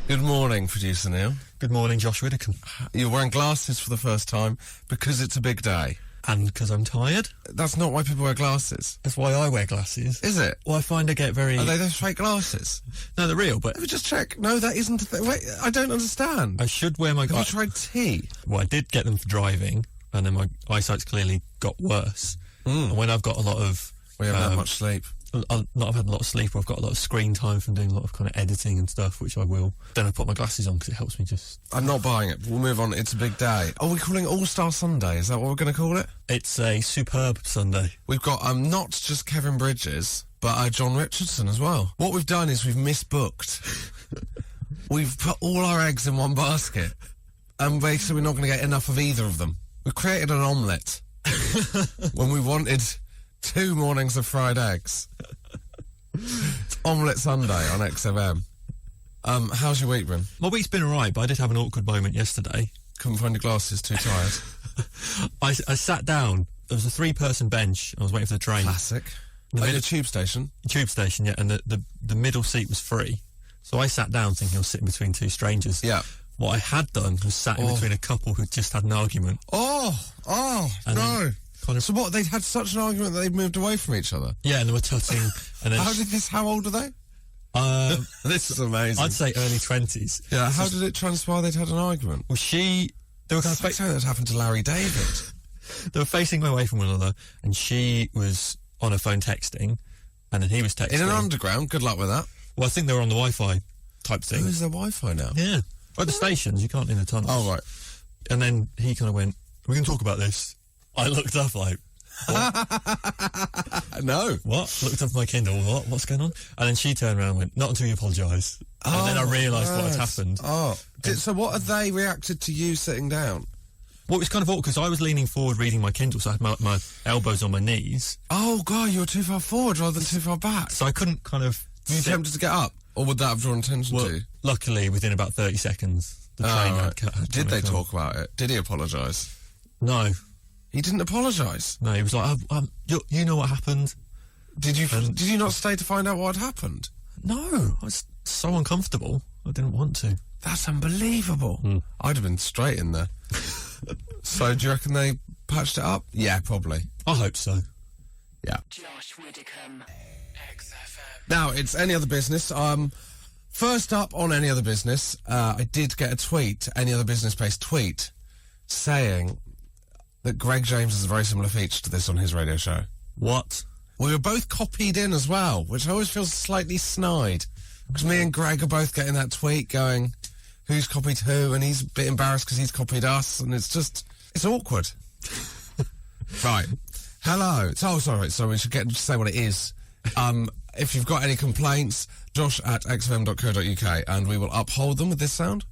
Good morning, producer Neil. Good morning, Josh Widdicombe. You're wearing glasses for the first time because it's a big day. And because I'm tired. That's not why people wear glasses. That's why I wear glasses. Is it? Well, I find I get very... Are they those fake glasses? No, they're real, but... Let me just check. No, that isn't a thing. Wait, I don't understand. I should wear my... Have you tried tea? Well, I did get them for driving, and then my eyesight's clearly got worse. And when I've got a lot of... We haven't had much sleep. I've had a lot of sleep, or I've got a lot of screen time from doing a lot of kind of editing and stuff, which I will. Then I put my glasses on because it helps me just... I'm not buying it. We'll move on. It's a big day. Are we calling it All-Star Sunday? Is that what we're going to call it? It's a superb Sunday. We've got not just Kevin Bridges, but Jon Richardson as well. What we've done is we've misbooked. We've put all our eggs in one basket, and basically we're not going to get enough of either of them. We've created an omelette when we wanted 2 mornings of fried eggs. It's Omelette Sunday on XFM. How's your week been? My week's been alright, but I did have an awkward moment yesterday. Couldn't find your glasses, too tired. I sat down. There was a 3-person bench. I was waiting for the train. Classic. At the tube station? Tube station, yeah, and the middle seat was free. So I sat down thinking I was sitting between 2 strangers. Yeah. What I had done was sat in between a couple who just had an argument. And no. So what, they'd had such an argument that they'd moved away from each other? Yeah, and they were touching. And then how old are they? This is amazing. I'd say early 20s. Yeah, how did it transpire they'd had an argument? Well, they were kind of something that happened to Larry David. They were facing away from one another, and she was on her phone texting, and then he was texting. In an underground, good luck with that. Well, I think they were on the Wi-Fi type thing. Oh, is there Wi-Fi now? Yeah. At the stations, you can't in the tunnels. Oh, right. And then he kind of went, we're going to talk about this. I looked up like, what? No. What? Looked up my Kindle, what? What's going on? And then she turned around and went, not until you apologise. And then I realised what had happened. So what had they reacted to you sitting down? Well, it was kind of awkward because I was leaning forward reading my Kindle, so I had my elbows on my knees. Oh, God, you were too far forward rather than too far back. So I couldn't kind of... Were you tempted to get up? Or would that have drawn attention to you? Luckily, within about 30 seconds, the train had Did they talk about it? Did he apologise? No. He didn't apologise? No, he was like, you know what happened? Did you not stay to find out what had happened? No, I was so uncomfortable. I didn't want to. That's unbelievable. I'd have been straight in there. So, do you reckon they patched it up? Yeah, probably. I hope so. Yeah. Josh Widdicombe. XFM. Now, it's Any Other Business. First up on Any Other Business, I did get a tweet, Any Other Business-based tweet, saying that Greg James has a very similar feature to this on his radio show. What? We were both copied in as well, which I always feel slightly snide. Because me and Greg are both getting that tweet going, who's copied who, and he's a bit embarrassed because he's copied us, and it's awkward. Right. Hello. So we should say what it is. If you've got any complaints, josh@xfm.co.uk, and we will uphold them with this sound.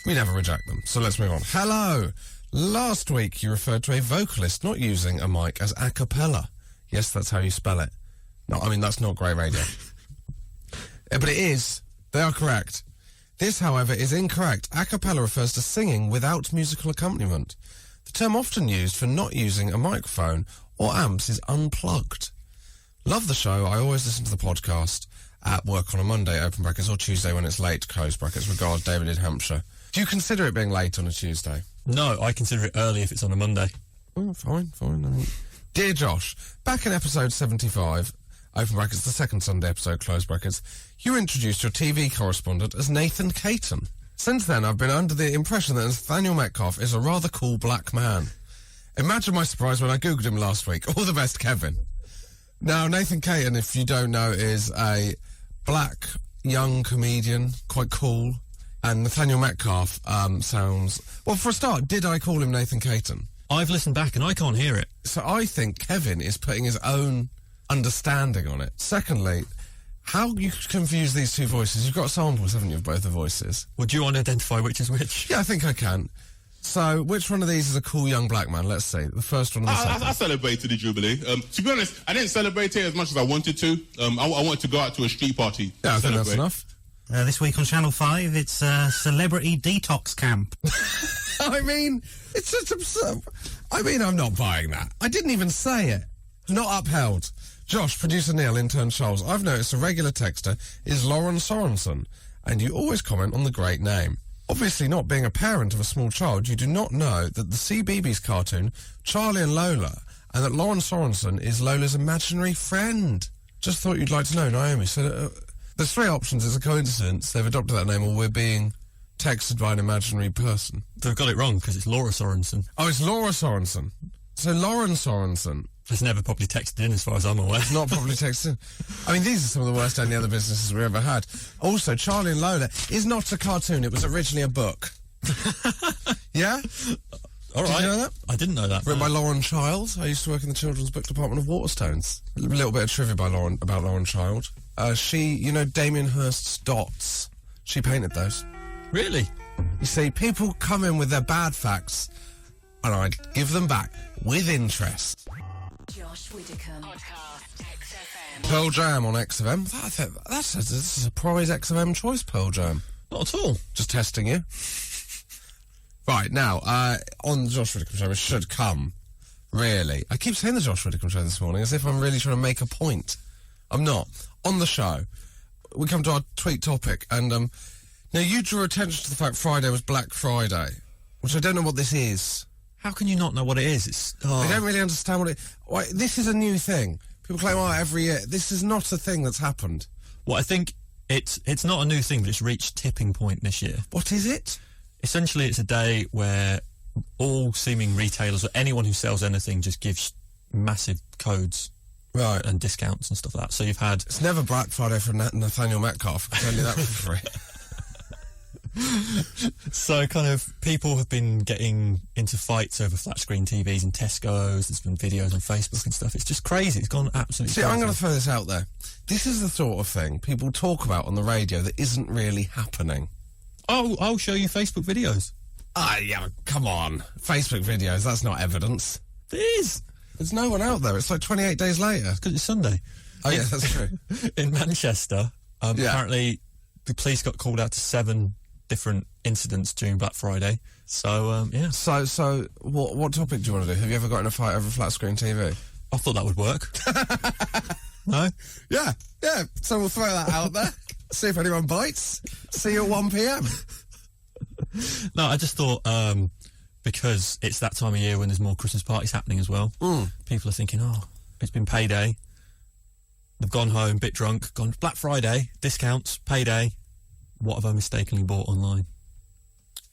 We never reject them, so let's move on. Hello. Last week you referred to a vocalist not using a mic as a cappella. Yes, that's how you spell it. No, I mean, that's not great radio. But it is. They are correct. This, however, is incorrect. A cappella refers to singing without musical accompaniment. The term often used for not using a microphone or amps is unplugged. Love the show. I always listen to the podcast at work on a Monday, open brackets, or Tuesday when it's late, close brackets. Regards, David in Hampshire. Do you consider it being late on a Tuesday? No, I consider it early if it's on a Monday. Oh, fine. Dear Josh, back in episode 75, open brackets, the second Sunday episode, close brackets, you introduced your TV correspondent as Nathan Caton. Since then, I've been under the impression that Nathaniel Metcalf is a rather cool black man. Imagine my surprise when I Googled him last week. All the best, Kevin. Now, Nathan Caton, if you don't know, is a black young comedian, quite cool. And Nathaniel Metcalf sounds... Well, for a start, did I call him Nathan Caton? I've listened back and I can't hear it. So I think Kevin is putting his own understanding on it. Secondly, how you confuse these two voices? You've got samples, haven't you, of both the voices? Would you want to identify which is which? Yeah, I think I can. So, which one of these is a cool young black man? Let's see. The first one and the second. I celebrated the Jubilee. To be honest, I didn't celebrate it as much as I wanted to. I wanted to go out to a street party. Yeah, I think that's enough. This week on Channel 5, it's Celebrity Detox Camp. I mean, it's just absurd. I mean, I'm not buying that. I didn't even say it. Not upheld. Josh, producer Neil, intern Charles. I've noticed a regular texter is Lauren Sorensen. and you always comment on the great name. Obviously, not being a parent of a small child, you do not know that the CBeebies cartoon, Charlie and Lola, and that Lauren Sorensen is Lola's imaginary friend. Just thought you'd like to know, Naomi. So there's three options. It's a coincidence. They've adopted that name, or we're being texted by an imaginary person. They've got it wrong because it's Laura Sorensen. Oh, it's Laura Sorensen. So Lauren Sorensen. It's never properly texted in as far as I'm aware. It's not properly texted in. I mean, these are some of the worst any other businesses we ever had. Also, Charlie and Lola is not a cartoon. It was originally a book. Yeah? All right. Did you know that? I didn't know that. Written by Lauren Child. I used to work in the children's book department of Waterstones. A little bit of trivia about Lauren Child. She, you know, Damien Hirst's dots. She painted those. Really? You see, people come in with their bad facts, and I give them back with interest. Josh Widdicombe. Podcast XFM. Pearl Jam on XFM. That's a surprise XFM choice, Pearl Jam. Not at all. Just testing you. Right, now, on the Josh Widdicombe Show, it should come, really. I keep saying the Josh Widdicombe Show this morning as if I'm really trying to make a point. I'm not. On the show, we come to our tweet topic, and now you drew attention to the fact Friday was Black Friday, which I don't know what this is. How can you not know what it is? I don't really understand what it... Why, this is a new thing. People claim, every year. This is not a thing that's happened. Well, I think it's not a new thing, but it's reached tipping point this year. What is it? Essentially, it's a day where all seeming retailers or anyone who sells anything just gives massive codes. Right. And discounts and stuff like that. So you've had... It's never Black Friday for Nathaniel Metcalf. I can tell you that for free. So kind of people have been getting into fights over flat screen TVs in Tesco's. There's been videos on Facebook and stuff. It's just crazy. It's gone absolutely crazy. I'm going to throw this out there. This is the sort of thing people talk about on the radio that isn't really happening. Oh, I'll show you Facebook videos. Yeah, come on. Facebook videos, that's not evidence. It is. There's no one out there. It's like 28 days later. Because it's Sunday. Oh, yeah, that's true. In Manchester, apparently the police got called out to 7 different incidents during Black Friday. So, yeah. So what topic do you want to do? Have you ever got in a fight over a flat screen TV? I thought that would work. No? Yeah. So we'll throw that out there. See if anyone bites. See you at 1 p.m. No, I just thought, because it's that time of year when there's more Christmas parties happening as well, people are thinking, it's been payday. They've gone home, bit drunk, gone Black Friday, discounts, payday. What have I mistakenly bought online?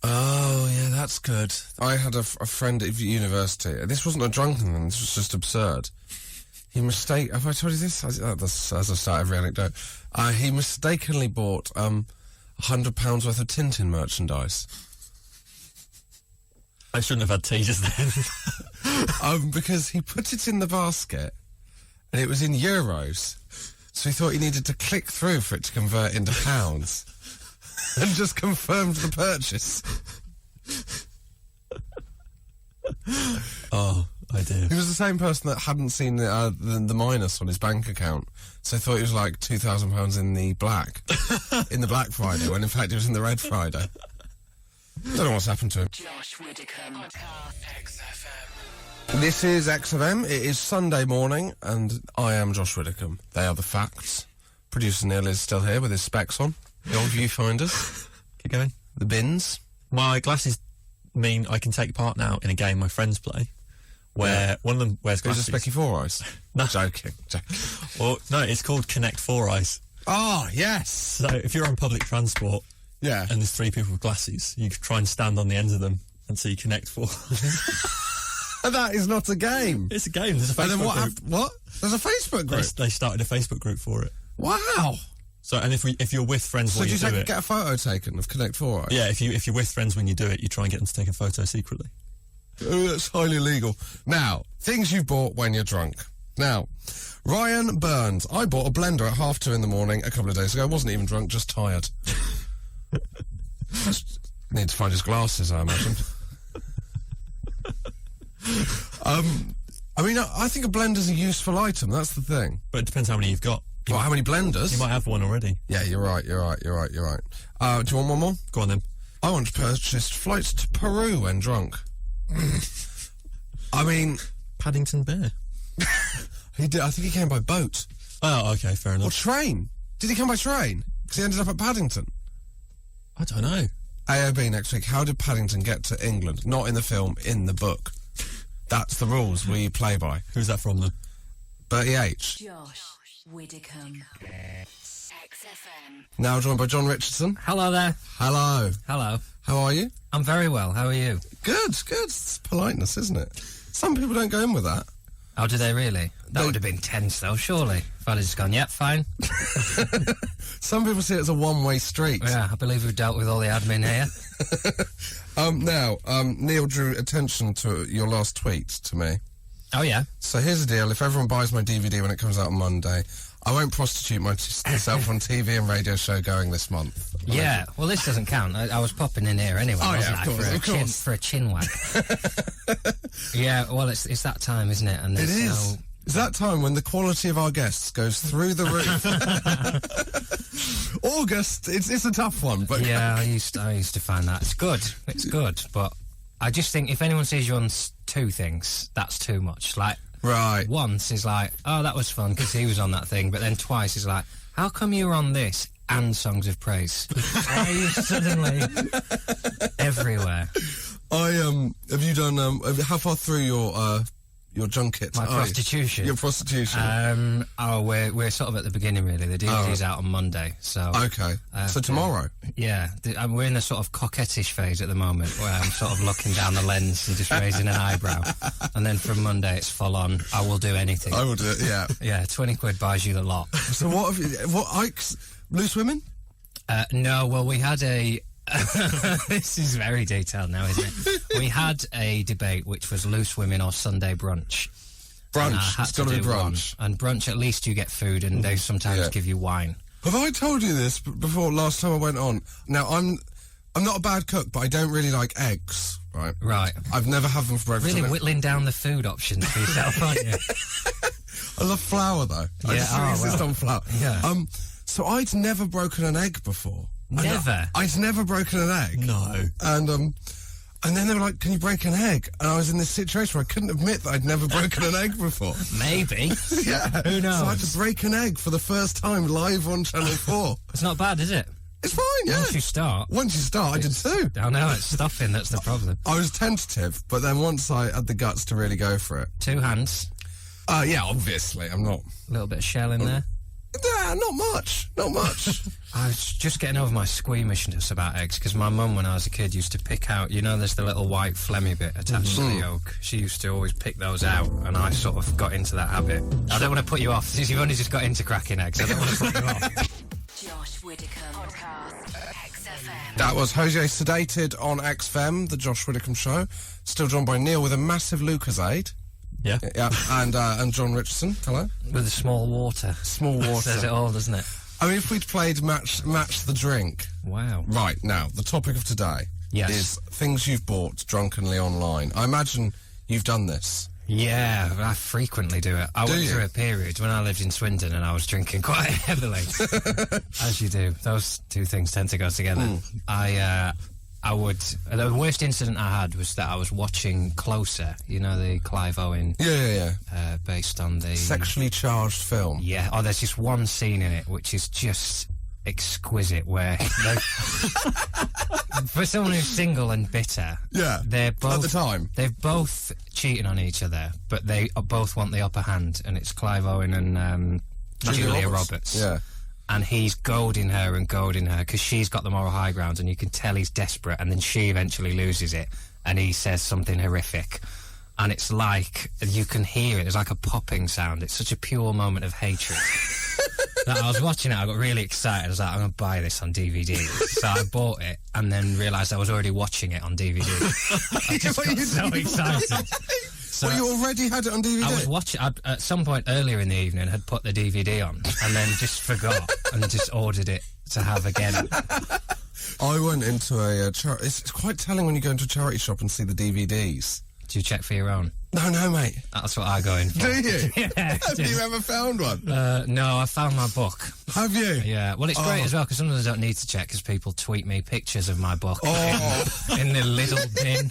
Oh, yeah, that's good. I had a friend at university. This wasn't a drunken thing, this was just absurd. Have I told you this? That's as I start every anecdote. He mistakenly bought £100 worth of Tintin merchandise. I shouldn't have had tea just then. Because he put it in the basket, and it was in euros. So he thought he needed to click through for it to convert into pounds. And just confirmed the purchase. Oh, I do. He was the same person that hadn't seen the minus on his bank account, so thought it was like £2,000 in the black, in the Black Friday, when in fact it was in the Red Friday. Don't know what's happened to him. Josh Widdicombe. Podcast XFM. This is XFM. It is Sunday morning, and I am Josh Widdicombe. They are the facts. Producer Neil is still here with his specs on. The old viewfinders. Keep going. The bins. My glasses mean I can take part now in a game my friends play, where one of them wears glasses. Who's a Specky Four Eyes? No. Joking. Well, no, it's called Connect 4 Eyes. Oh, yes. So if you're on public transport and there's 3 people with glasses, you can try and stand on the ends of them until you connect 4 eyes. That is not a game. It's a game. There's a Facebook and then group. What? There's a Facebook group? They started a Facebook group for it. Wow. So, and if you're with friends so while do you do it... get a photo taken of Connect 4 Eyes? Yeah, if you're with friends when you do it, you try and get them to take a photo secretly. Oh, that's highly illegal. Now, things you bought when you're drunk. Now, Ryan Burns. I bought a blender at 2:30 in the morning a couple of days ago. I wasn't even drunk, just tired. Need to find his glasses, I imagine. I mean, I think a blender's a useful item, that's the thing. But it depends how many you've got. Well, how many blenders? You might have one already. Yeah, you're right. Do you want one more? Go on then. I want to purchase flights to Peru when drunk. I mean... Paddington Bear. He did. I think he came by boat. Oh, okay, fair enough. Or train. Did he come by train? Because he ended up at Paddington. I don't know. AOB next week. How did Paddington get to England? Not in the film, in the book. That's the rules we play by. Who's that from, then? Bertie H. Josh Widdicombe. XFM. Now joined by Jon Richardson. Hello there. Hello. Hello. How are you? I'm very well. How are you? Good. It's politeness, isn't it? Some people don't go in with that. Oh, do they really? That would have been tense, though, surely. If I'd have just gone, yep, fine. Some people see it as a one-way street. Yeah, I believe we've dealt with all the admin here. Neil drew attention to your last tweet to me. Oh, yeah? So here's the deal. If everyone buys my DVD when it comes out on Monday, I won't prostitute myself on TV and radio show going this month. Yeah, well, this doesn't count. I was popping in here anyway, Oh, wasn't yeah, I? of course. For a chin wag. Yeah, well, it's that time, isn't it? And It there's is. It's that time when the quality of our guests goes through the roof. August, it's a tough one, but Yeah, I used to find that. It's good, but I just think if anyone sees you on two things, that's too much. Like, right. once is like, oh, that was fun because he was on that thing, but then twice is like, how come you were on this and Songs of Praise? Why are you suddenly everywhere? Have you done how far through your junket? My prostitution. Your prostitution. We're sort of at the beginning, really. The DVD's out on Monday, so Okay. So tomorrow. yeah, we're in a sort of coquettish phase at the moment, where I'm sort of looking down the lens and just raising an eyebrow, and then from Monday it's full on. I will do anything. I will do it. Yeah. Yeah, 20 quid buys you the lot. So what have you? What Ike's loose women? No, well, we had a. This is very detailed now, isn't it? We had a debate which was loose women or Sunday brunch. And I Brunch. had It's got to be do one. brunch. And brunch, at least you get food, and they sometimes Yeah. give you wine. Have I told you this before? Last time I went on. Now I'm not a bad cook, but I don't really like eggs. Right. Right. I've never had them for breakfast. Really whittling down the food options for yourself, aren't you? I love flour though. I Yeah, just really insist well. on flour. Yeah. So I'd never broken an egg before. Never? I'd never broken an egg. No. And then they were like, "Can you break an egg?" And I was in this situation where I couldn't admit that I'd never broken an egg before. Maybe. Yeah. Who knows? So I had to break an egg for the first time live on Channel 4. It's not bad, is it? It's fine, yeah. Once you start. Once you start, I did too. I know, it's stopping, that's the problem. I was tentative, but then once I had the guts to really go for it. 2 hands, Yeah, obviously, I'm not. a little bit of shell in there. Yeah, not much. I was just getting over my squeamishness about eggs, because my mum, when I was a kid, used to pick out, there's the little white phlegmy bit attached to the yolk. She used to always pick those out, and I sort of got into that habit. I don't want to put you off, since you've only just got into cracking eggs. I don't want to put you off. Josh Widdicombe. Podcast. XFM. That was Jose Sedated on XFM, the Josh Widdicombe show. Still joined by Neil with a massive Lucozade. Yeah. Yeah, and Jon Richardson. Hello. With a small water. Small water. Says it all, doesn't it? I mean, if we'd played Match the Drink. Wow. Right, now, the topic of today Yes. is things you've bought drunkenly online. I imagine you've done this. Yeah, I frequently do it. I Do went you? through a period when I lived in Swindon and I was drinking quite heavily. As you do. Those two things tend to go together. I would... The worst incident I had was that I was watching Closer, the Clive Owen, Yeah. based on the... Sexually charged film. Yeah, there's just one scene in it which is just exquisite, where they, for someone who's single and bitter, Yeah. they're both At the time. they're both cheating on each other, but they both want the upper hand, and it's Clive Owen and Julia Roberts. Yeah. And he's goading her because she's got the moral high ground, and you can tell he's desperate, and then she eventually loses it, and he says something horrific. And it's like, you can hear it, it's like a popping sound. It's such a pure moment of hatred. That I was watching it, I got really excited. I was like, I'm going to buy this on DVD. So I bought it, and then realised I was already watching it on DVD. I just got so excited. So Well, you already had it on DVD? I was watching, at some point earlier in the evening, had put the DVD on, and then just forgot, and just ordered it to have again. I went into a it's quite telling when you go into a charity shop and see the DVDs. Do you check for your own? No, mate. That's what I go in for. Do you? Yeah, Have you ever found one? no, I found my book. Have you? Yeah, well, it's great as well, because sometimes I don't need to check, because people tweet me pictures of my book in the little bin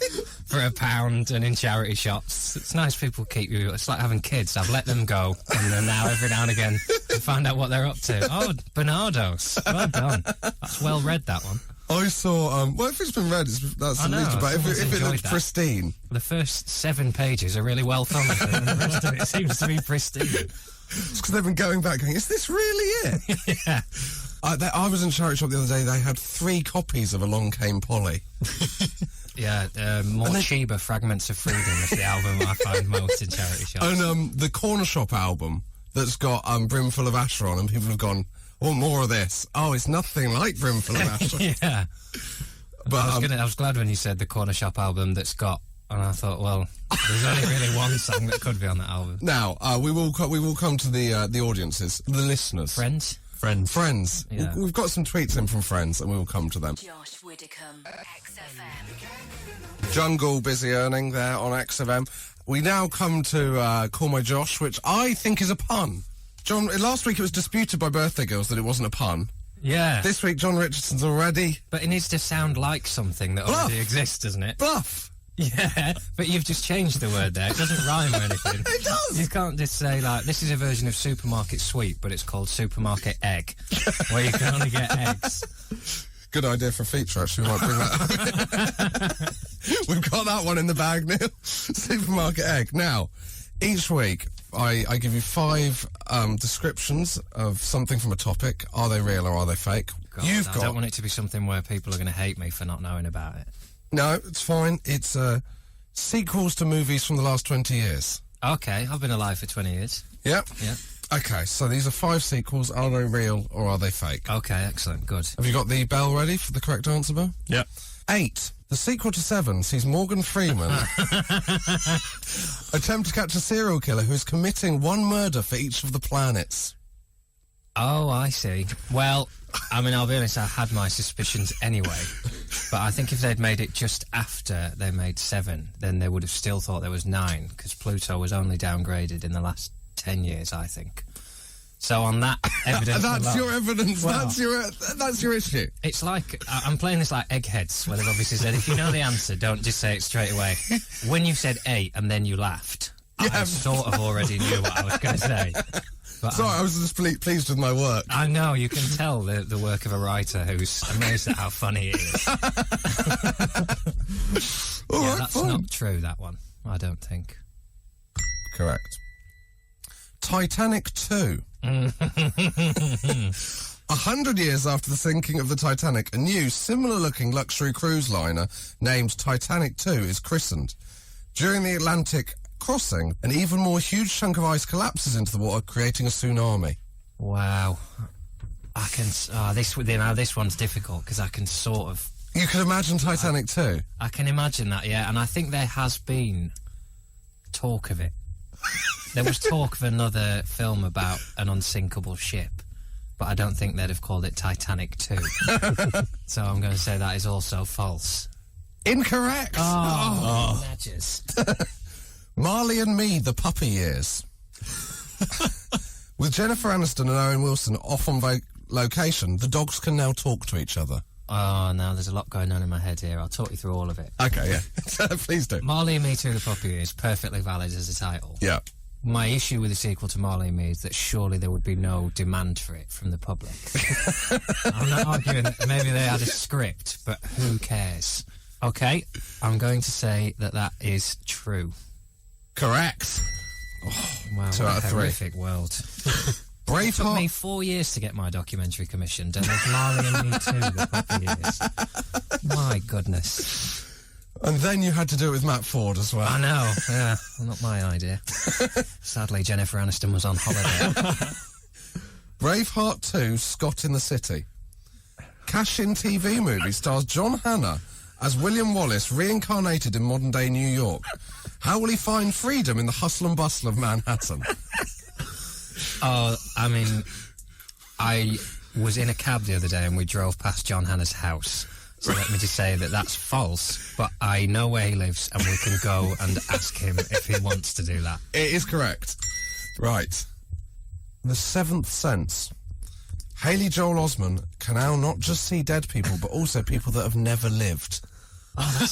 for £1 and in charity shops. It's nice people keep you. It's like having kids. I've let them go, and then now every now and again I find out what they're up to. Oh, Bernardo's. Well done. That's well read, that one. I saw, well, if it's been read, that's I the know, least, but if someone's it enjoyed looks that. pristine. The first 7 pages are really well commented, and the rest of it seems to be pristine. It's because they've been going back going, is this really it? Yeah. I was in charity shop the other day, they had 3 copies of Along Came Polly. Yeah, more Chiba Fragments of Freedom is the album I find most in charity shops. And the Corner Shop album that's got Brimful of Asher on, and people have gone, oh, more of this. Oh, it's nothing like Brimful of Asher. Yeah. But I was glad when you said the Corner Shop album that's got, and I thought, well, there's only really one song that could be on that album. now, we will come to the audiences, the listeners. Friends? Friends. Yeah. We've got some tweets in from friends, and we will come to them. Josh Widdicombe, XFM. Jungle busy earning there on XFM. We now come to Call My Josh, which I think is a pun. John, last week it was disputed by Birthday Girls that it wasn't a pun. Yeah. This week Jon Richardson's already... But it needs to sound like something that Bluff. already exists, doesn't it? Bluff! Yeah, but you've just changed the word there. It doesn't rhyme or anything. It does! You can't just say, like, this is a version of Supermarket Sweep, but it's called Supermarket Egg, where you can only get eggs. Good idea for a feature, actually. We might bring that. We've got that one in the bag, Neil. Supermarket Egg. Now, each week, I give you 5 descriptions of something from a topic. Are they real or are they fake? God, I don't want it to be something where people are going to hate me for not knowing about it. No, it's fine. It's sequels to movies from the last 20 years. Okay, I've been alive for 20 years. Yep. Yeah. Okay, so these are 5 sequels. Are they real or are they fake? Okay, excellent, good. Have you got the bell ready for the correct answer, Bill? Yep. 8. The sequel to 7 sees Morgan Freeman attempt to catch a serial killer who is committing 1 murder for each of the planets. Oh, I see. Well, I mean, I'll be honest, I had my suspicions anyway. But I think if they'd made it just after they made 7, then they would have still thought there was 9, because Pluto was only downgraded in the last 10 years, I think. So on that evidence... That's alone, your evidence. well, That's your issue. It's like, I'm playing this like Eggheads, where they've obviously said, if you know the answer, don't just say it straight away. When you said 8 and then you laughed, I sort of already knew what I was going to say. But Sorry, I was just pleased with my work. I know, you can tell the work of a writer who's amazed at how funny it is. All right, That's fine. not true, that one. I don't think. Correct. Titanic 2. 100 years after the sinking of the Titanic, a new, similar-looking luxury cruise liner named Titanic 2 is christened. During the Atlantic crossing, an even more huge chunk of ice collapses into the water, creating a tsunami. Wow. I can... this one's difficult, because I can sort of... You can imagine Titanic 2. I can imagine that, yeah, and I think there has been talk of it. There was talk of another film about an unsinkable ship, but I don't think they'd have called it Titanic 2. So I'm going to say that is also false. Incorrect! Badgers. Marley and Me, the puppy years. With Jennifer Aniston and Owen Wilson off on location, the dogs can now talk to each other. Oh, now there's a lot going on in my head here. I'll talk you through all of it. Okay, yeah. Please do. Marley and Me 2, the puppy is perfectly valid as a title. Yeah. My issue with the sequel to Marley and Me is that surely there would be no demand for it from the public. I'm not arguing that maybe they had a script, but who cares? Okay, I'm going to say that that is true. Correct. Wow, 2 what out a of 3. horrific world. It took Braveheart. me 4 years to get my documentary commissioned, and there's Marley and Me 2, the puppy years. My goodness. And then you had to do it with Matt Ford as well. I know, yeah, not my idea. Sadly, Jennifer Aniston was on holiday. Braveheart 2, Scott in the City. Cash-in TV movie stars John Hannah as William Wallace reincarnated in modern-day New York. How will he find freedom in the hustle and bustle of Manhattan? Oh, I mean, I was in a cab the other day and we drove past John Hannah's house. So let me just say that that's false, but I know where he lives and we can go and ask him if he wants to do that. It is correct. Right. The Seventh Sense. Haley Joel Osment can now not just see dead people, but also people that have never lived. Oh,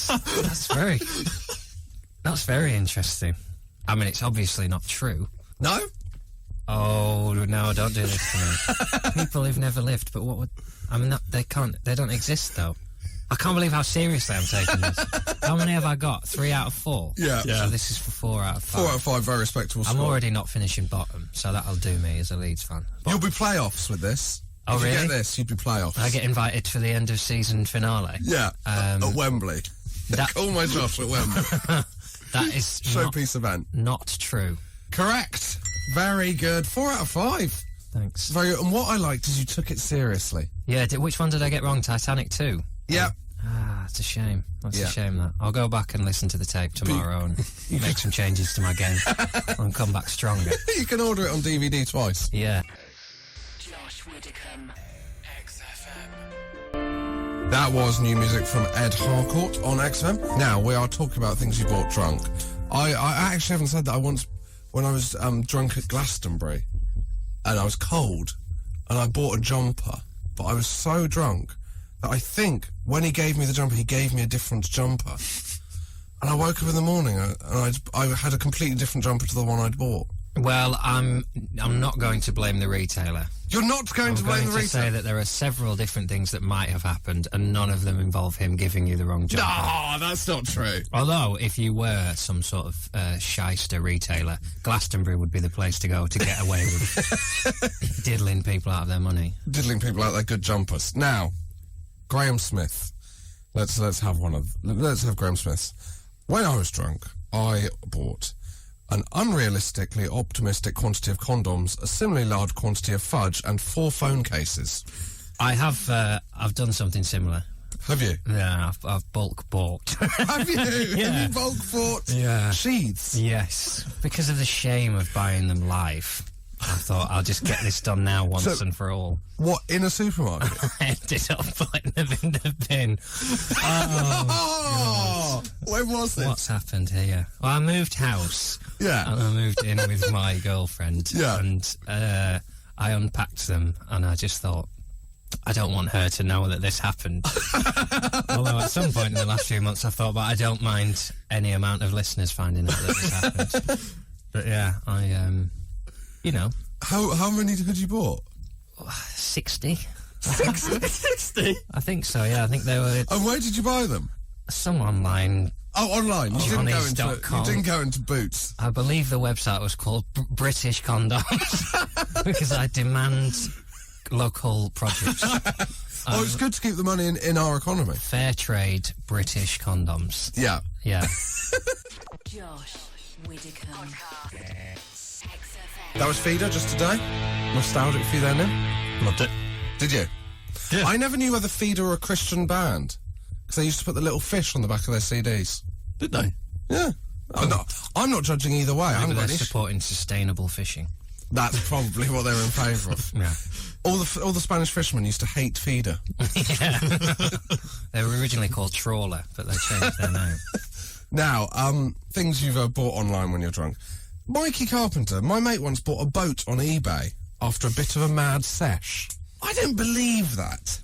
that's very interesting. I mean, it's obviously not true. No? Oh, no, don't do this to me. People who've never lived, but what would... I mean, they don't exist, though. I can't believe how seriously I'm taking this. How many have I got? 3 out of 4? Yeah. So this is for 4 out of 5. 4 out of 5, very respectable I'm score. already not finishing bottom, so that'll do me as a Leeds fan. You'll be playoffs with this. Oh, if really? you get this, you'd be playoffs. I get invited for the end of season finale. Yeah, at Wembley. Call my Josh at Wembley. That is Showpiece event. not true. Correct. Very good. 4 out of 5. Thanks. Very good. And what I liked is you took it seriously. Yeah, which one did I get wrong? Titanic 2? Yeah. Ah, it's a shame. That's Yeah. a shame, that. I'll go back and listen to the tape tomorrow and make some changes to my game and come back stronger. You can order it on DVD twice. Yeah. Josh Widdicombe. That was new music from Ed Harcourt on XFM. Now, we are talking about things you bought drunk. I actually haven't said that. I once, when I was drunk at Glastonbury, and I was cold, and I bought a jumper, but I was so drunk that I think when he gave me the jumper, he gave me a different jumper. And I woke up in the morning, and I had a completely different jumper to the one I'd bought. Well, I'm not going to blame the retailer. You're not going to blame the I'm going to say retailer? that there are several different things that might have happened, and none of them involve him giving you the wrong jumper. No, that's not true. Although, if you were some sort of shyster retailer, Glastonbury would be the place to go to get away with diddling people out of their money. Diddling people out their good jumpers. Now, Graham Smith. Let's have Graham Smith's. When I was drunk, I bought an unrealistically optimistic quantity of condoms, a similarly large quantity of fudge, and 4 phone cases. I have. I've done something similar. Have you? Yeah, I've bulk bought. Have you? Yeah. Have you bulk bought sheaths? Yes, because of the shame of buying them live. I thought I'll just get this done now once and for all. What, in a supermarket? I ended up putting them in the bin. Oh, when was this? What's happened here? Well, I moved house. Yeah. And I moved in with my girlfriend. Yeah. And I unpacked them, and I just thought, I don't want her to know that this happened. Although at some point in the last few months I thought, but I don't mind any amount of listeners finding out that this happened. But yeah, you know. How many had you bought? 60. 60? I think so, yeah. I think they were And where did you buy them? some online. Oh, online. You Johnny's.com. didn't go into Boots. I believe the website was called British Condoms because I demand local produce. Oh, it's good to keep the money in our economy. Fair trade British condoms. Yeah. Yeah. Josh Widdicombe. That was Feeder just today. Nostalgic for you there, Nim? Loved it. Did you? Yeah. I never knew whether Feeder were a Christian band. Because they used to put the little fish on the back of their CDs. Did they? Yeah. I'm not judging either way. I haven't Maybe got they're any supporting sustainable fishing. That's probably what they were in favour of. Yeah. All the Spanish fishermen used to hate Feeder. Yeah. They were originally called Trawler, but they changed their name. Now, things you've bought online when you're drunk. Mikey Carpenter, my mate once bought a boat on eBay after a bit of a mad sesh. I don't believe that.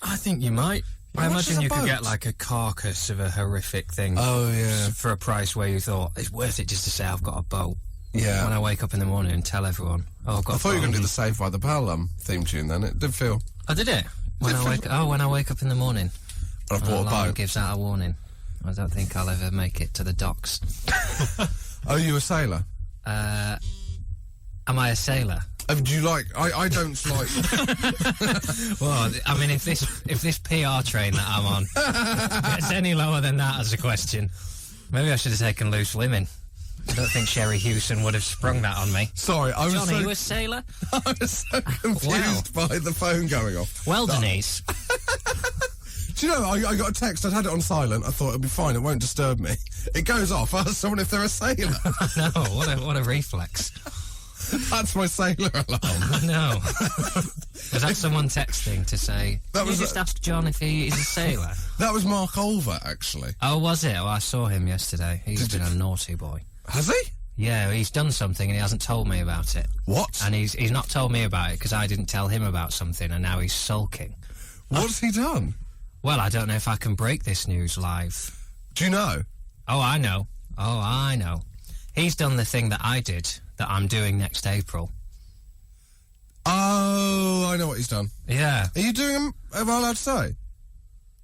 I think you might. I How much is imagine a you boat? could get like a carcass of a horrific thing. Oh, yeah. For a price where you thought, it's worth it just to say I've got a boat. Yeah. When I wake up in the morning and tell everyone, oh, I've got I a thought you were boat. going to do the Saved by the Bell theme tune then. It did feel... Oh, did it? When I wake up in the morning. I've bought a alarm boat. gives out a warning. I don't think I'll ever make it to the docks. Oh, you a sailor? Am I a sailor? Do you like... I don't like... Well, I mean, if this PR train that I'm on gets any lower than that as a question, maybe I should have taken loose women. I don't think Sherry Hewson would have sprung that on me. Sorry, I was Johnny, so... you a sailor? I was so confused by the phone going off. Well, Denise. Do you know, I got a text, I'd had it on silent, I thought it'd be fine, it won't disturb me. It goes off, I asked someone if they're a sailor. No, what a reflex. That's my sailor alarm. No. Was that someone texting to say, That was you just ask John if he is a sailor? That was Mark Olver, actually. Oh, was it? Well, I saw him yesterday. He's been a naughty boy. Has he? Yeah, he's done something and he hasn't told me about it. What? And he's not told me about it because I didn't tell him about something, and now he's sulking. What's he done? Well, I don't know if I can break this news live. Do you know? Oh, I know. He's done the thing that I did, that I'm doing next April. Oh, I know what he's done. Yeah. Are you doing him? Am I allowed to say?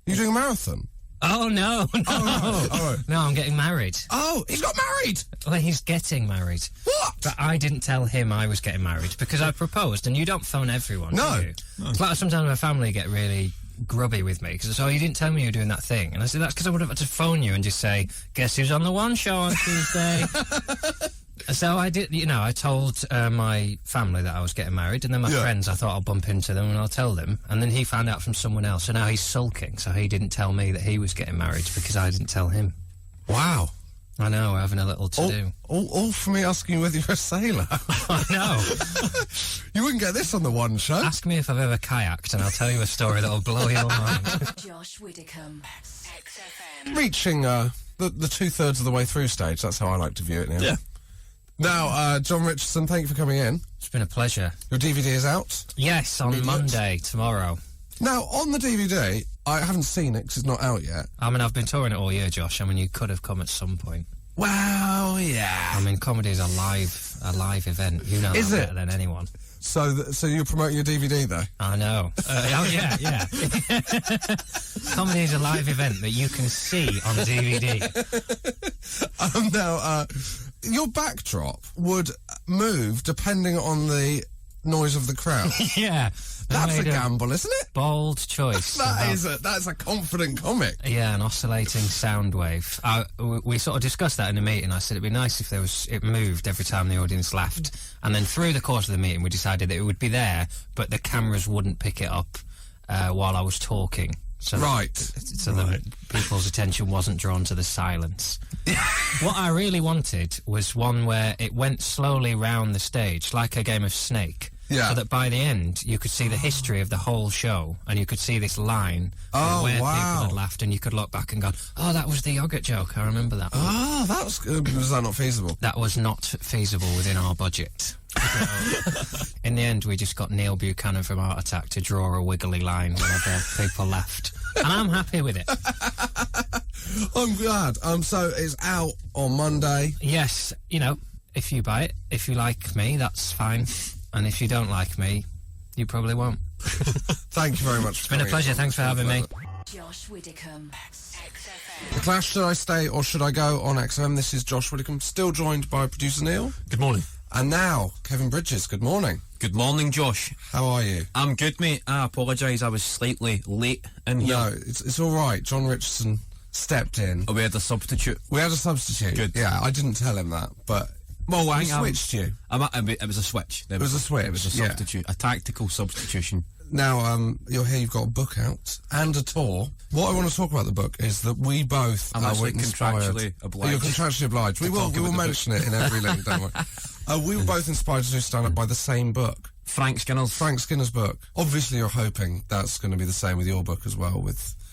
You doing a marathon? Oh, no. No, I'm getting married. Oh, he's got married! Well, he's getting married. What? But I didn't tell him I was getting married because I proposed, and you don't phone everyone, No. do you? It's like sometimes my family get really grubby with me because you didn't tell me you were doing that thing. And I said, that's because I would have had to phone you and just say, guess who's on the One Show on Tuesday? So I did, I told my family that I was getting married, and then my friends, I thought I'll bump into them and I'll tell them. And then he found out from someone else, so now he's sulking. So he didn't tell me that he was getting married because I didn't tell him. Wow. I know, we're having a little to-do. All for me asking you whether you're a sailor. I know. You wouldn't get this on the One Show. Ask me if I've ever kayaked and I'll tell you a story that'll blow your mind. Josh Widdicombe, XFM. Reaching the 2/3 of the way through stage, that's how I like to view it now. Yeah. Now, Jon Richardson, thank you for coming in. It's been a pleasure. Your DVD is out? Yes, on Monday, tomorrow. Now, on the DVD, I haven't seen it because it's not out yet. I mean, I've been touring it all year, Josh. I mean, you could have come at some point. Well, yeah. I mean, comedy is a live event. You know Is that it? better than anyone. So you're promoting your DVD, though? I know. Yeah. Comedy is a live event that you can see on DVD. Now, your backdrop would move depending on the noise of the crowd. Yeah. That's a gamble, isn't it? Bold choice. That's a confident comic. Yeah, an oscillating sound wave. We sort of discussed that in the meeting. I said it'd be nice if it moved every time the audience laughed. And then through the course of the meeting, we decided that it would be there, but the cameras wouldn't pick it up while I was talking. So that people's attention wasn't drawn to the silence. What I really wanted was one where it went slowly round the stage, like a game of Snake. Yeah. So that by the end, you could see the history of the whole show, and you could see this line where people had laughed, and you could look back and go, oh, that was the yogurt joke, I remember that one. Oh, that was good. Was that not feasible? That was not feasible within our budget. In the end, we just got Neil Buchanan from Art Attack to draw a wiggly line whenever people laughed. And I'm happy with it. I'm glad. So it's out on Monday. Yes, if you buy it, if you like me, that's fine. And if you don't like me, you probably won't. Thank you very much. It's been a pleasure. Thanks for having me. Josh Widdicombe, XFM. The Clash, should I stay or should I go on XFM? This is Josh Widdicombe, still joined by producer Neil. Good morning. And now, Kevin Bridges, good morning. Good morning, Josh. How are you? I'm good, mate. I apologise, I was slightly late in here. No, it's all right. Jon Richardson stepped in. Oh, we had a substitute. We had a substitute. Good. Yeah, I didn't tell him that, but... Well, I switched you. It was a switch. It was a switch, It was a substitute, a tactical substitution. Now, you're here, you've got a book out and a tour. What I want to talk about the book is that we both I'm were actually inspired. contractually obliged. You're contractually obliged. We will mention it in every link, don't worry. We were both inspired to do stand-up by the same book. Frank Skinner's book. Obviously, you're hoping that's going to be the same with your book as well.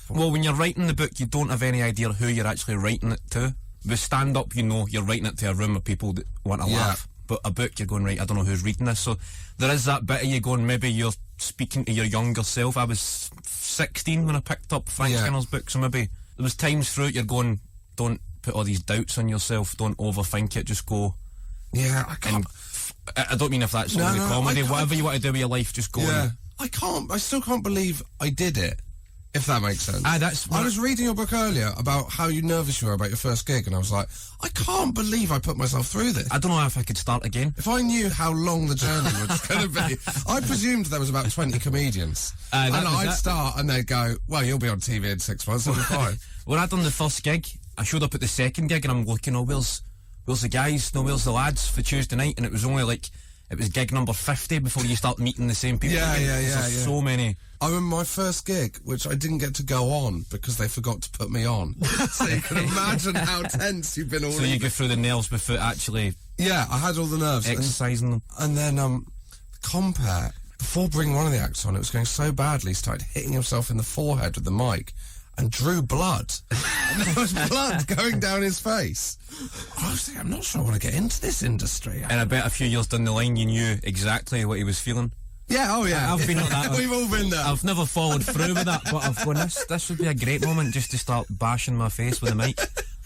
Well, when you're writing the book, you don't have any idea who you're actually writing it to. With stand-up, you're writing it to a room of people that want to laugh. But a book, you're going, right, I don't know who's reading this. So there is that bit of you going, maybe you're speaking to your younger self. I was 16 when I picked up Frank Skinner's book, so maybe there was times through it you're going, don't put all these doubts on yourself, don't overthink it, just go. Yeah, I can't. I don't mean if that's only comedy, whatever you want to do with your life, just go. Yeah, I still can't believe I did it. If that makes sense. I was reading your book earlier about how nervous you were about your first gig, and I was like, I can't believe I put myself through this. I don't know if I could start again. If I knew how long the journey was going to be, I presumed there was about 20 comedians. And I'd start, and they'd go, well, you'll be on TV in 6 months, it'll be fine. When I done the first gig, I showed up at the second gig, and I'm looking, where's the guys? Where's the lads for Tuesday night? And it was only like, it was gig number 50 before you start meeting the same people. Yeah. So many. I remember my first gig, which I didn't get to go on because they forgot to put me on. So you can imagine how tense you've been all. So you go through the nerves before actually. Yeah, I had all the nerves. Exercising them. And then Compare, before bringing one of the acts on, it was going so badly, he started hitting himself in the forehead with the mic and drew blood. And there was blood going down his face. I was thinking, I'm not sure I want to get into this industry. And I bet a few years down the line you knew exactly what he was feeling. Yeah, I've been like that. We've all been there. I've never followed through with that, but I've gone, this would be a great moment just to start bashing my face with a mic.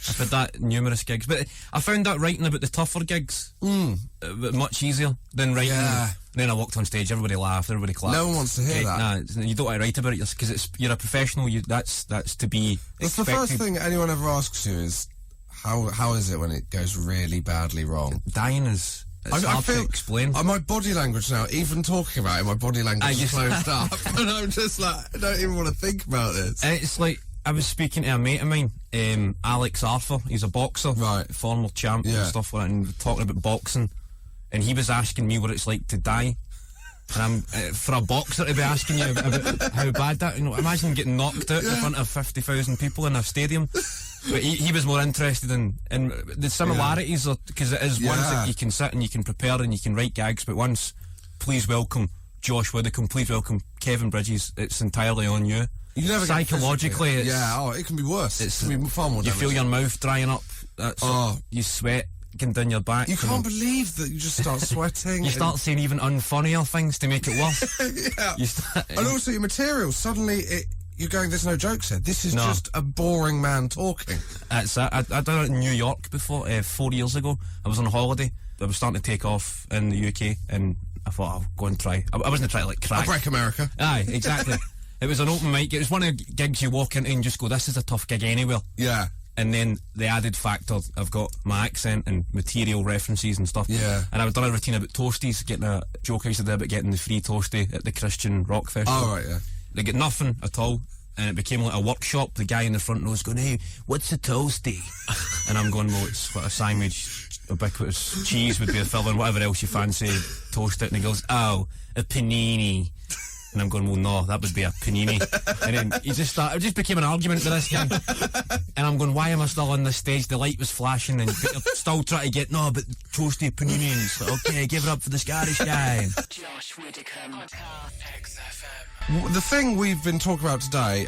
I've had that numerous gigs, but I found that writing about the tougher gigs much easier than writing. Yeah. Then I walked on stage, everybody laughed, everybody clapped. No one wants to hear that. Nah, you don't want to write about it because you're a professional. That's to be That's expected. the first thing anyone ever asks you is, how is it when it goes really badly wrong? Dying is. It's hard to explain. My body language now, even talking about it, my body language is closed up, and I'm just like, I don't even want to think about this. And it's like I was speaking to a mate of mine, Alex Arthur. He's a boxer, Right. former champ and stuff like that, and we're talking about boxing. And he was asking me what it's like to die. And I'm for a boxer to be asking you about how bad that. Imagine getting knocked out in front of 50,000 people in a stadium. But he was more interested in the similarities, because it is once that you can sit and you can prepare and you can write gags. But once, please welcome Josh Widdicombe. Please welcome Kevin Bridges. It's entirely on you. You never get Psychologically, it can be worse. It can be far more. You feel your mouth drying up. You sweat getting down your back. You can't believe that you just start sweating. You start saying even unfunnier things to make it worse. Yeah. And also your material, suddenly you're going, there's no jokes here. This is just a boring man talking. That's it. I'd done it in New York before, 4 years ago. I was on holiday. I was starting to take off in the UK, and I thought I'll go and try. I wasn't trying to crack. I'll break America. Aye, exactly. It was an open mic. It was one of the gigs you walk into and just go, this is a tough gig anywhere. Yeah. And then the added factor, I've got my accent and material references and stuff. Yeah. And I've done a routine about toasties, getting a joke I used to do about getting the free toastie at the Christian Rock Festival. Oh, right, yeah. They get nothing at all. And it became like a workshop. The guy in the front row was going, hey, what's a toastie? And I'm going, well, it's what a sandwich, ubiquitous cheese would be a filling, whatever else you fancy, toast it. And he goes, oh, a panini. And I'm going, well, no, that would be a panini. And then it just became an argument with this guy. And I'm going, why am I still on this stage? The light was flashing, and you're still trying to get, no, but toasty panini. And it's like, okay, give it up for the Scottish guy. Josh Widdicombe. XFM. The thing we've been talking about today,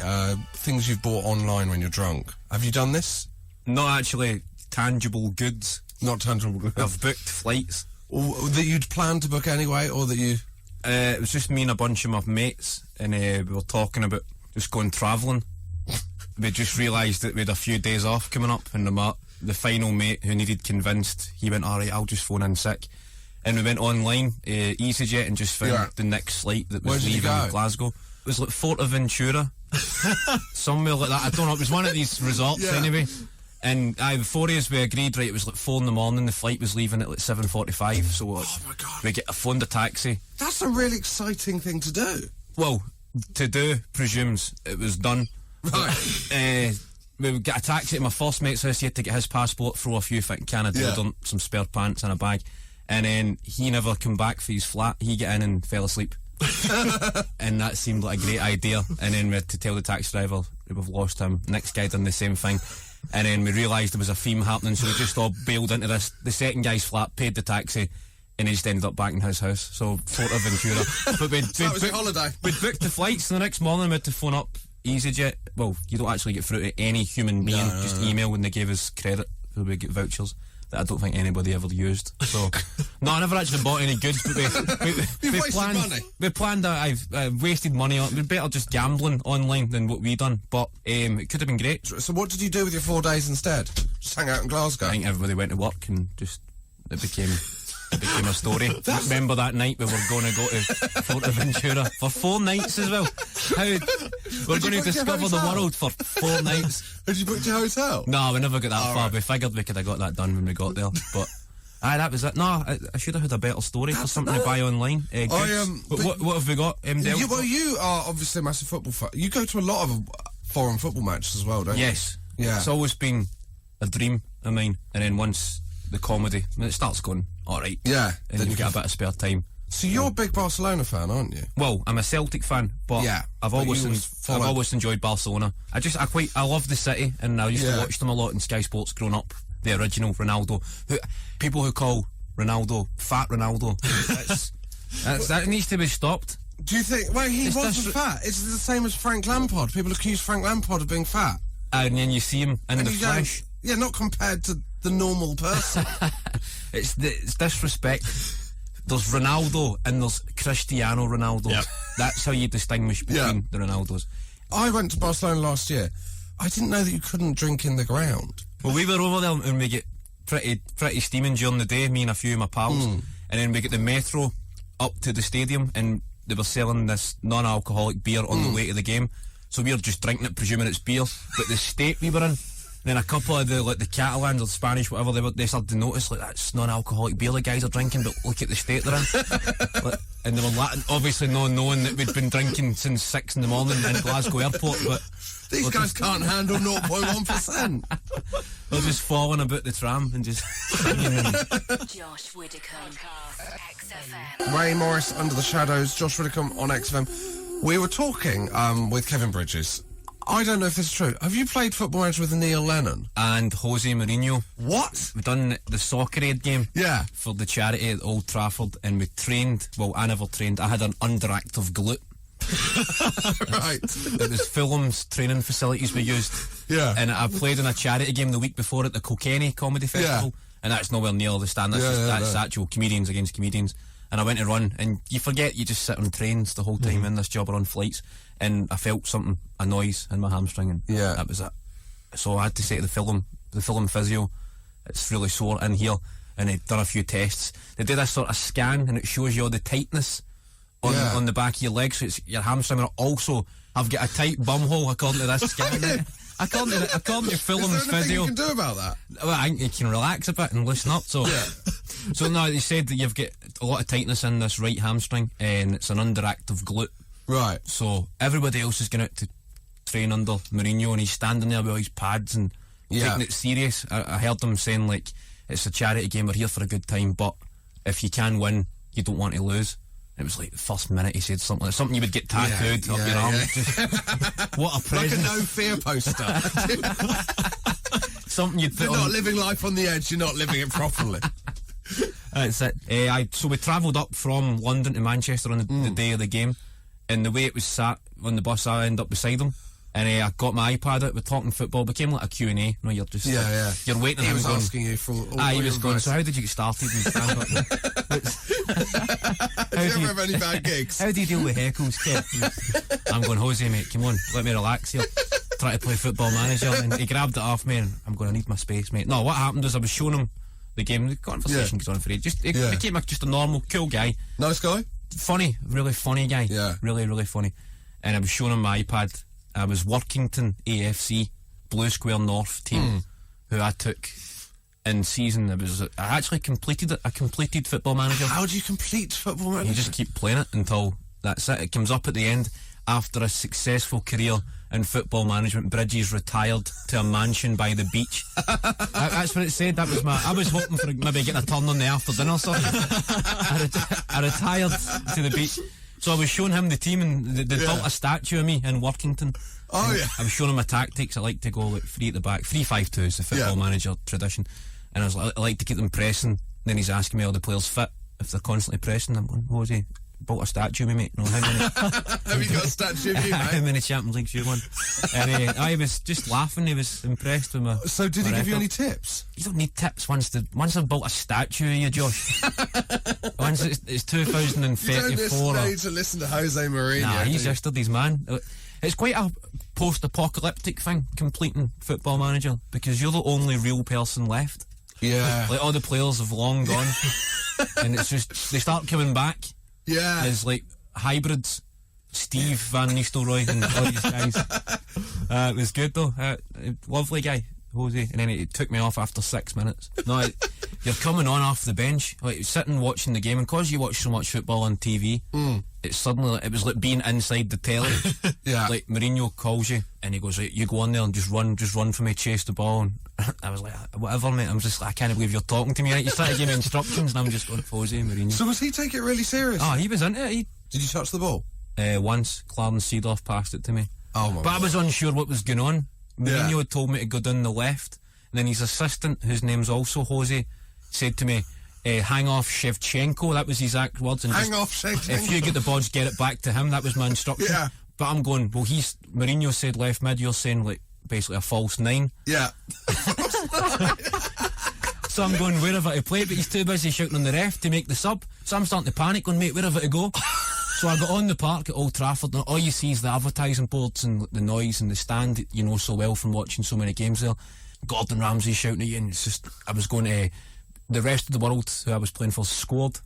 things you've bought online when you're drunk. Have you done this? Not actually tangible goods. Not tangible goods. I've booked flights. That you'd planned to book anyway, or that you... It was just me and a bunch of my mates, and we were talking about just going travelling. We just realised that we had a few days off coming up, and the final mate who needed convinced, he went, alright, I'll just phone in sick. And we went online, EasyJet, and just found the next flight that was leaving Glasgow. It was like Fuerteventura, somewhere like that. I don't know, it was one of these resorts anyway. And before we agreed, right, it was like 4 a.m, the flight was leaving at like 7:45, so oh my God. We phoned a taxi. That's a really exciting thing to do. Well, to do presumes it was done. Right. We got a taxi to my first mate's house. He had to get his passport, throw a few Canada, some spare pants and a bag, and then he never come back for his flat. He got in and fell asleep. And that seemed like a great idea. And then we had to tell the taxi driver we've lost him. Next guy done the same thing. And then we realised there was a theme happening, so we just all bailed into this. The second guy's flat, paid the taxi, and he just ended up back in his house. So, Fuerteventura. But that was a holiday. We'd booked the flights, and the next morning we had to phone up EasyJet. Well, you don't actually get through to any human being, just email when they gave us credit, so we get vouchers that I don't think anybody ever used. So, no, I never actually bought any goods, but we wasted money. We planned that I've wasted money on. We're better just gambling online than what we done, but it could have been great. So what did you do with your 4 days instead? Just hang out in Glasgow? I think everybody went to work and just it became a story. Remember that night we were going to go to Fuerteventura for 4 nights as well. We're going to discover the world for 4 nights. Had you booked your hotel? No, we never got that far. Right. We figured we could have got that done when we got there, but that was it. No, I should have had a better story for something to buy online. What have we got? You are obviously a massive football fan. You go to a lot of foreign football matches as well, don't you? Yes. Yeah. It's always been a dream of mine, and then once the comedy, when it starts going alright, and then you get a bit of spare time. So you're a big Barcelona fan, aren't you? Well, I'm a Celtic fan, but I've always enjoyed Barcelona. I love the city, and I used to watch them a lot in Sky Sports growing up. The original Ronaldo. People who call Ronaldo Fat Ronaldo, that needs to be stopped. Do you think? Well, he wasn't fat. It's the same as Frank Lampard. People accuse Frank Lampard of being fat, and then you see him in the flesh. Yeah, not compared to the normal person. It's disrespect. There's Ronaldo and there's Cristiano Ronaldo. Yep. That's how you distinguish between the Ronaldos. I went to Barcelona last year. I didn't know that you couldn't drink in the ground. Well, we were over there and we get pretty steaming during the day, me and a few of my pals, and then we get the metro up to the stadium, and they were selling this non-alcoholic beer on the way to the game. So we were just drinking it, presuming it's beer. But the state we were in, then a couple of the Catalans or Spanish, whatever, they started to notice, like, that's non-alcoholic beer the guys are drinking, but look at the state they're in. Like, and they were obviously not knowing that we'd been drinking since 6 in the morning in Glasgow airport, but these guys can't handle 0.1%. They're just falling about the tram and just Josh Widdicombe, XFM. Ray Morris, Under the Shadows, Josh Widdicombe on XFM. We were talking with Kevin Bridges. I don't know if it's true. Have you played Football Manager with Neil Lennon? and Jose Mourinho. What? We done the Soccer Aid game Yeah. for the charity at Old Trafford, and we trained. Well, I never trained. I had an underactive glute. Right. It was Fulham's training facilities we used. Yeah. And I played in a charity game the week before at the Kilkenny Comedy Festival, and that's nowhere near the stand. That's, that's actual comedians against comedians. And I went to run, and you forget you just sit on trains the whole time in this job or on flights. And I felt something, a noise in my hamstring, and that was it. So I had to say to the Fulham physio, it's really sore in here, and they'd done a few tests. They did a sort of scan, and it shows you all the tightness on the back of your legs, so it's your hamstring. And also, I've got a tight bum hole according to this scan. According to Fulham's Is there anything physio, you can do about that? well, I think you can relax a bit and loosen up. So, so no, they said that you've got a lot of tightness in this right hamstring, and it's an underactive glute. Right. So everybody else is going out to train under Mourinho, and he's standing there with all his pads and taking it serious. I heard him saying, like, it's a charity game, we're here for a good time, but if you can win, you don't want to lose. It was like the first minute he said something you would get tattooed up your arm. Just, what a presence. Like a no fear poster. Something you'd put You're on. not living life on the edge, you're not living it properly. That's it. So we travelled up from London to Manchester on the day of the game, and the way it was sat on the bus, I ended up beside him, and I got my iPad out. We're talking football. It became like a Q&A. No, you're just you're waiting. He was going, asking you for all he your was going, advice. so how did you get started? Do you ever have any bad gigs? How do you deal with heckles, kid? I'm going, Jose, mate, come on, let me relax here. Try to play Football Manager, and he grabbed it off me, and I'm going, I need my space, mate. No, what happened was I was showing him the game. The conversation goes on for ages. He became just a normal, cool guy. Nice guy? Funny, really funny guy. Yeah. Really, really funny. And I was showing him my iPad. I was Workington AFC, Blue Square North team, who I took in season. I actually completed it. I completed Football Manager. How do you complete Football Manager? You just keep playing it until that's it. It comes up at the end. After a successful career in football management, Bridges retired to a mansion by the beach. That's what it said. That was I was hoping for maybe getting a turn on the after dinner or something. I retired to the beach. So I was showing him the team, and they built a statue of me in Workington. Oh, and yeah. I was showing him my tactics. I like to go like 3 at the back. 3-5-2 is the Football Manager tradition. And I was like, I like to keep them pressing. Then he's asking me, are the players fit if they're constantly pressing? I'm going, Jose, built a statue of me, mate. No, how many? Have you got a statue of you, How mate? many Champions Leagues you won? And I was just laughing. He was impressed with my. So did he give you any tips? You don't need tips once I've built a statue of you, Josh. Once it's 2034. You don't need to listen to Jose Mourinho. Nah, he's do you? yesterday's man. It's quite a post-apocalyptic thing, completing Football Manager, because you're the only real person left. Yeah. Like, all the players have long gone, and it's just they start coming back Yeah. as like hybrids. Steve Van Nistelrooy and all these guys. It was good though. Lovely guy, Jose. And then it took me off after 6 minutes. No, you're coming on off the bench, like sitting watching the game, and because you watch so much football on TV, it's suddenly it was like being inside the telly. Yeah. Like Mourinho calls you, and he goes, right, you go on there and just run for me, chase the ball. And I was like, whatever, mate. I'm just like, I can't believe you're talking to me. Right? You started giving me instructions, and I'm just going, Jose Mourinho. So was he take it really seriously? Oh, he was into it. Did you touch the ball? Once Clarence Seedorf passed it to me. Oh my But I was unsure what was going on. Mourinho Yeah. had told me to go down the left, and then his assistant, whose name's also Jose, said to me, hang off Shevchenko. That was his exact words. And Hang off, Shevchenko. if you get the ball, just get it back to him. That was my instruction. Yeah. But I'm going, well, Mourinho said left mid, you're saying like basically a false 9. Yeah. So I'm going, where have I to play? But he's too busy shouting on the ref to make the sub. So I'm starting to panic, going, mate, where have I to go? So I got on the park at Old Trafford, and all you see is the advertising boards and the noise and the stand that you know so well from watching so many games there. Gordon Ramsay shouting at you, and it's just, I was going to, the rest of the world who I was playing for scored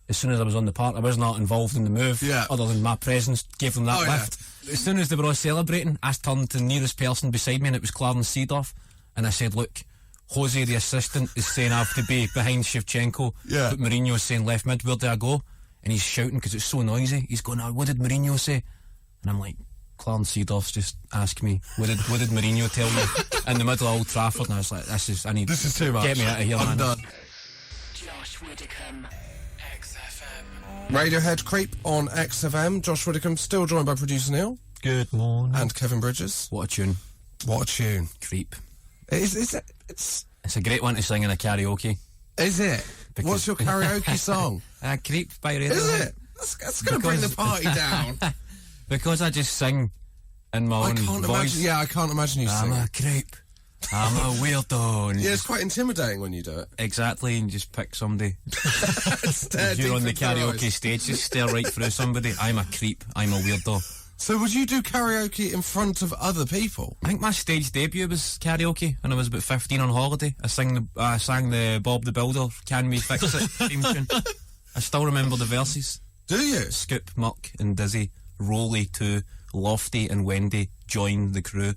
as soon as I was on the park. I was not involved in the move, other than my presence gave them that lift. As soon as they were all celebrating, I turned to the nearest person beside me, and it was Clarence Seedorf, and I said, look, Jose the assistant is saying I have to be behind Shevchenko, but Mourinho is saying left mid, where do I go? And he's shouting because it's so noisy. He's going, what did Mourinho say? And I'm like, Clarence Seedorf's just asked me, what did Mourinho tell you? In the middle of Old Trafford, and I was like, this is too much. Get me out of here, I'm man. done. Josh Widdicombe. XFM. Radiohead Creep on XFM. Josh Widdicombe, still joined by producer Neil. Good morning. And Kevin Bridges. What a tune. What a tune. Creep. It's a great one to sing in a karaoke. Is it? What's your karaoke song? Creep by Radiohead. Is it? That's going to bring the party down. Because I just sing in my own voice. I can't imagine you singing. I'm a creep. I'm a weirdo. Yeah, it's quite intimidating when you do it. Exactly, and just pick somebody. If you're on the karaoke stage, just stare right through somebody. I'm a creep. I'm a weirdo. So would you do karaoke in front of other people? I think my stage debut was karaoke when I was about 15 on holiday. I sang the Bob the Builder, Can We Fix It theme tune. I still remember the verses. Do you? Scoop, Muck and Dizzy, Rolly too, Lofty and Wendy join the crew.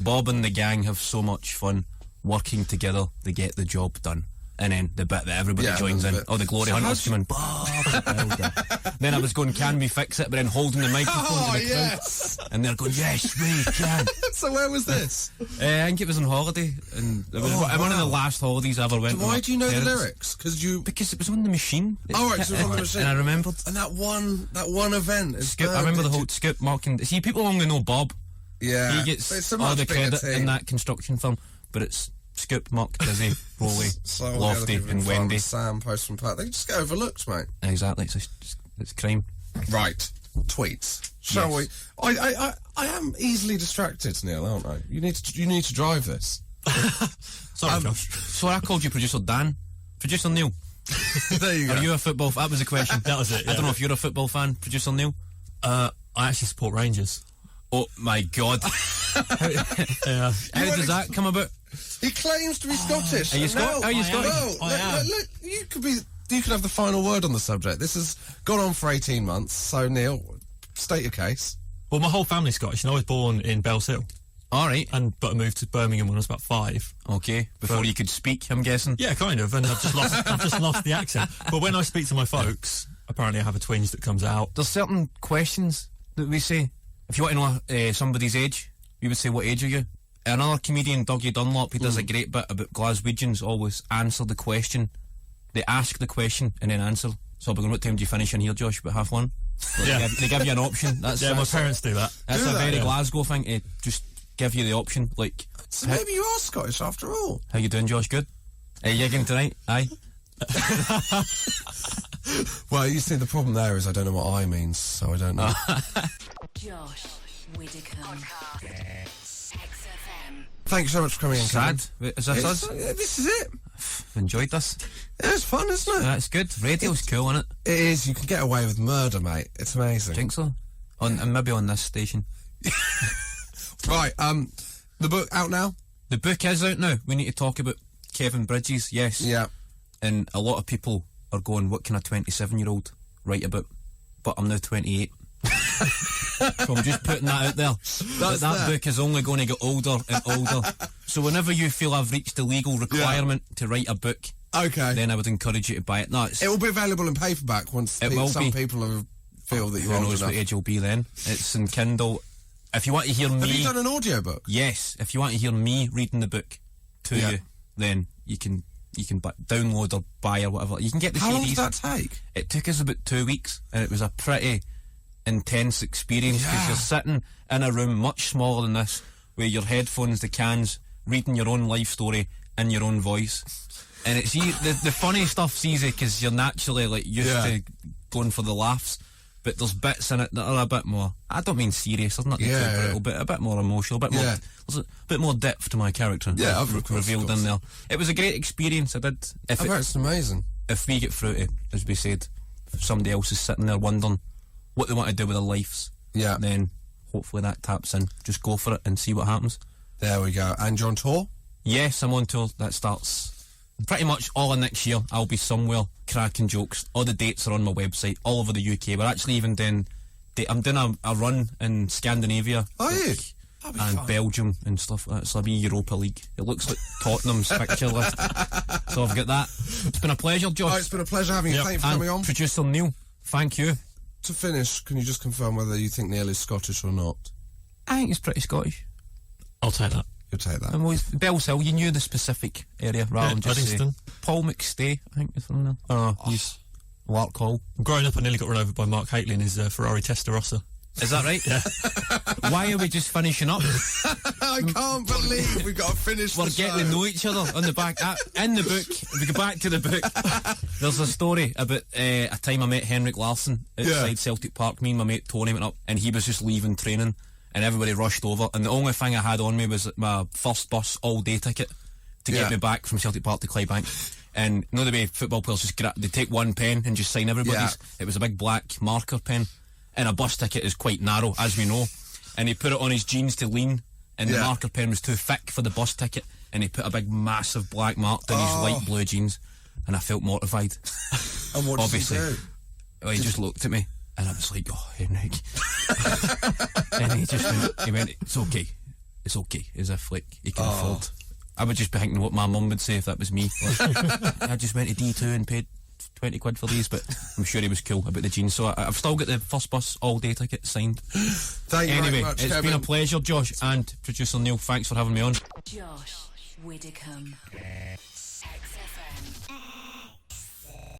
Bob and the gang have so much fun. Working together, they get the job done. And then the bit that everybody joins in. Oh, the Glory Hunters come in. Bob the Builder. Then I was going, can we fix it? But then holding the microphone to the crowd. And they're going, yes, we can. So where was this? I think it was on holiday. And it was one of the last holidays I ever went to. Why do you know the lyrics? Because it was on the machine. Oh, right, so it was on the machine. And I remembered. And that one event is Scoop, I remember the whole Scoop, Muck and... See, people only know Bob. Yeah. He gets all the credit in that construction film. But it's Scoop, Muck, Dizzy, Rolly, Lofty and Wendy. Sam, Postman Pat. They just get overlooked, mate. Exactly. It's crime. Right. Tweets. Shall we? I am easily distracted, Neil, aren't I? You need to drive this. Sorry, Josh. So I called you Producer Dan. Producer Neil. There you go. Are you a football... That was the question. That was it, yeah. I don't know if you're a football fan, Producer Neil. I actually support Rangers. Oh, my God. How does that come about? He claims to be Scottish. Are you Scottish? Are you Scottish? No, look, you could have the final word on the subject. This has gone on for 18 months, so Neil, state your case. Well, my whole family's Scottish, and I was born in Bellshill. All right. But I moved to Birmingham when I was about 5. Okay. Before you could speak, I'm guessing? Yeah, kind of, and I've just lost the accent. But when I speak to my folks, apparently I have a twinge that comes out. There's certain questions that we say. If you want to know somebody's age, we would say, what age are you? Another comedian, Dougie Dunlop, he does a great bit about Glaswegians always answer the question. They ask the question and then answer. So I'll be going, what time do you finish in here, Josh? About 1:30? Yeah. They give you an option. That's my parents do that. That's a very Glasgow thing to just give you the option. Like, so maybe you are Scottish after all. How you doing, Josh? Good? Are you gigging tonight? Aye. Well, you see, the problem there is I don't know what I means, so I don't know. Josh Widdicombe. XFM. Thank you so much for coming in. Sad. Is this us? This is it. I've enjoyed this. Yeah, it's fun, isn't it? It's good. Radio's cool, isn't it? It is. You can get away with murder, mate. It's amazing. Think so? And maybe on this station. Right. The book out now? The book is out now. We need to talk about Kevin Bridges. Yes. Yeah. And a lot of people are going, what can a 27-year-old write about? But I'm now 28. So I'm just putting that out there. That book is only going to get older and older. So whenever you feel I've reached the legal requirement to write a book, then I would encourage you to buy it. No, it will be available in paperback once some people feel that you're old enough. Who knows what age you'll be then. It's in Kindle. If you want to hear me... Have you done an audiobook? Yes. If you want to hear me reading the book to you, then you can download or buy or whatever. You can get the CDs. How long did that take? It took us about 2 weeks, and it was a pretty intense experience because you're sitting in a room much smaller than this with your headphones, the cans, reading your own life story in your own voice. And it's the funny stuff's easy because you're naturally like used to going for the laughs, but there's bits in it that are a bit more, I don't mean serious, there's nothing too brutal, but a bit more emotional, there's a bit more depth to my character revealed in there. It was a great experience. It's amazing. If we get through it, as we said, if somebody else is sitting there wondering what they want to do with their lives, then hopefully that taps in. Just go for it and see what happens. There we go. And you're on tour? Yes, I'm on tour. That starts pretty much all of next year. I'll be somewhere cracking jokes. All the dates are on my website, all over the UK. We're actually even doing... I'm doing a run in Scandinavia. Are you? And fun. Belgium and stuff like that. It's a wee Europa League. It looks like Tottenham's fixture list. So I've got that. It's been a pleasure, Josh. Oh, it's been a pleasure having you. Thank you for coming on. Producer Neil, thank you. To finish, can you just confirm whether you think Neil is Scottish or not? I think he's pretty Scottish. I'll take that. You'll take that. I'm always Bellshill. You knew the specific area rather than just say Uddingston. Paul McStay. I think is from there. Oh, he's Lark Hall. Growing up, I nearly got run over by Mark Haitley in his Ferrari Testarossa. Is that right? Yeah. Why are we just finishing up? I can't believe we've got to finish We're the show. getting to know each other on the back. In the book, if we go back to the book, there's a story about a time I met Henrik Larsson outside Celtic Park. Me and my mate Tony went up, and he was just leaving training, and everybody rushed over. And the only thing I had on me was my first bus all-day ticket to get me back from Celtic Park to Clydebank. And you know the way football players just they take one pen and just sign everybody's. It was a big black marker pen, and a bus ticket is quite narrow, as we know. And he put it on his jeans to lean, and the marker pen was too thick for the bus ticket, and he put a big massive black mark down his light blue jeans, and I felt mortified. And what Obviously. did he do? Well, he just looked at me, and I was like, oh, Henrik. And he went, it's okay, as if like he can afford. I would just be thinking what my mum would say if that was me. Like, I just went to D2 and paid 20 quid for these, but I'm sure he was cool about the jeans. So I've still got the first bus all-day ticket signed. Thank you Anyway, very much, it's Kevin. been a pleasure, Josh, and producer Neil, thanks for having me on. Josh Widdicombe.